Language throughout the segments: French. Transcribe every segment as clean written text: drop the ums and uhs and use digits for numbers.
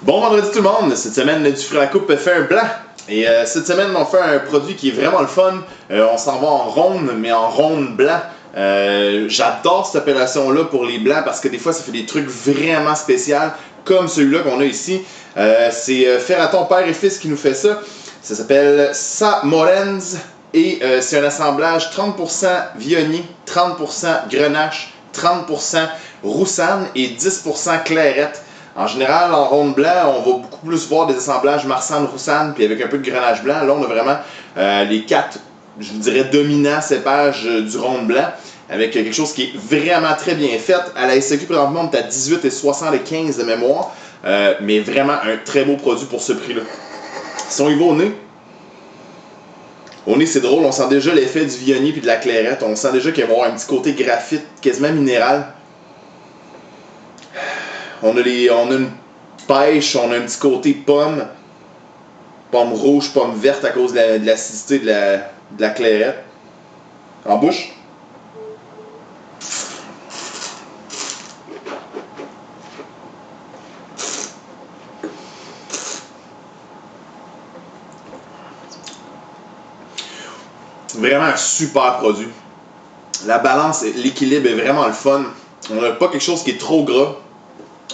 Bon vendredi tout le monde, cette semaine du fruit à la coupe fait un blanc. Et cette semaine on fait un produit qui est vraiment le fun. On s'en va en ronde, mais en ronde blanc. J'adore cette appellation-là pour les blancs parce que des fois ça fait des trucs vraiment spéciaux comme celui-là qu'on a ici. C'est Ferraton père et fils qui nous fait ça. Ça s'appelle Samorenz et c'est un assemblage 30% Viognier, 30% Grenache, 30% Roussanne et 10% Clairette. En général, en ronde blanc, on va beaucoup plus voir des assemblages Marsanne-Roussanne, puis avec un peu de Grenache blanc. Là, on a vraiment les quatre, je vous dirais, dominants cépages du ronde blanc, avec quelque chose qui est vraiment très bien fait. À la SAQ, présentement, on est à 18,75 de mémoire, mais vraiment un très beau produit pour ce prix-là. Si on y va au nez, c'est drôle, on sent déjà l'effet du Viognier et de la Clairette. On sent déjà qu'il va y avoir un petit côté graphite, quasiment minéral. On a une pêche, on a un petit côté pomme rouge, pomme verte à cause de l'acidité de la clairette. En bouche. Vraiment un super produit. La balance, l'équilibre est vraiment le fun. On n'a pas quelque chose qui est trop gras.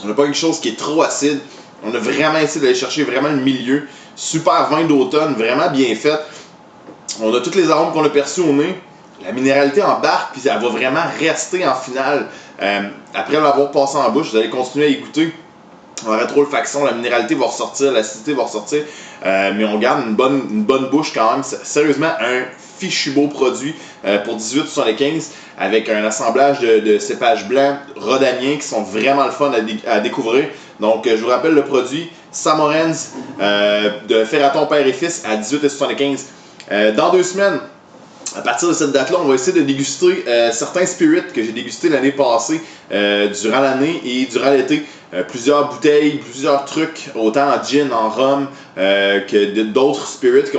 On n'a pas quelque chose qui est trop acide. On a vraiment essayé d'aller chercher vraiment le milieu. Super vin d'automne, vraiment bien fait. On a tous les arômes qu'on a perçus au nez. La minéralité embarque, puis elle va vraiment rester en finale. Après l'avoir passé en bouche, vous allez continuer à y goûter. En rétro-olfaction, la minéralité va ressortir, l'acidité va ressortir. Mais on garde une bonne bouche quand même. Sérieusement, un fichu beau produit pour 18,75 avec un assemblage de cépages blancs rhodaniens qui sont vraiment le fun à découvrir. Donc, je vous rappelle le produit Samorenz de Ferraton père et fils à 18,75. Dans 2 semaines, à partir de cette date-là, on va essayer de déguster certains spirits que j'ai dégustés l'année passée, durant l'année et durant l'été. Plusieurs bouteilles, plusieurs trucs, autant en gin, en rhum, que d'autres spirits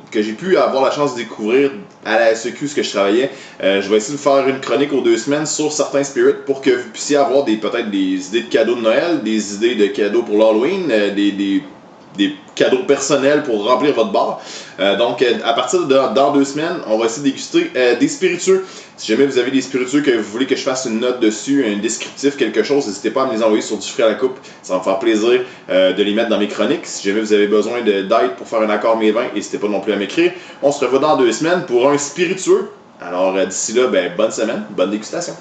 que j'ai pu avoir la chance de découvrir à la SEQ, ce que je travaillais. Je vais essayer de faire une chronique aux 2 semaines sur certains spirits pour que vous puissiez avoir peut-être des idées de cadeaux de Noël, des idées de cadeaux pour l'Halloween, des cadeaux personnels pour remplir votre bar. Donc, à partir dans 2 semaines, on va essayer de déguster des spiritueux. Si jamais vous avez des spiritueux que vous voulez que je fasse une note dessus, un descriptif, quelque chose, n'hésitez pas à me les envoyer sur du fruit à la coupe. Ça va me faire plaisir de les mettre dans mes chroniques. Si jamais vous avez besoin d'aide pour faire un accord mes vins, n'hésitez pas non plus à m'écrire. On se revoit dans 2 semaines pour un spiritueux. Alors, d'ici là, bonne semaine, bonne dégustation.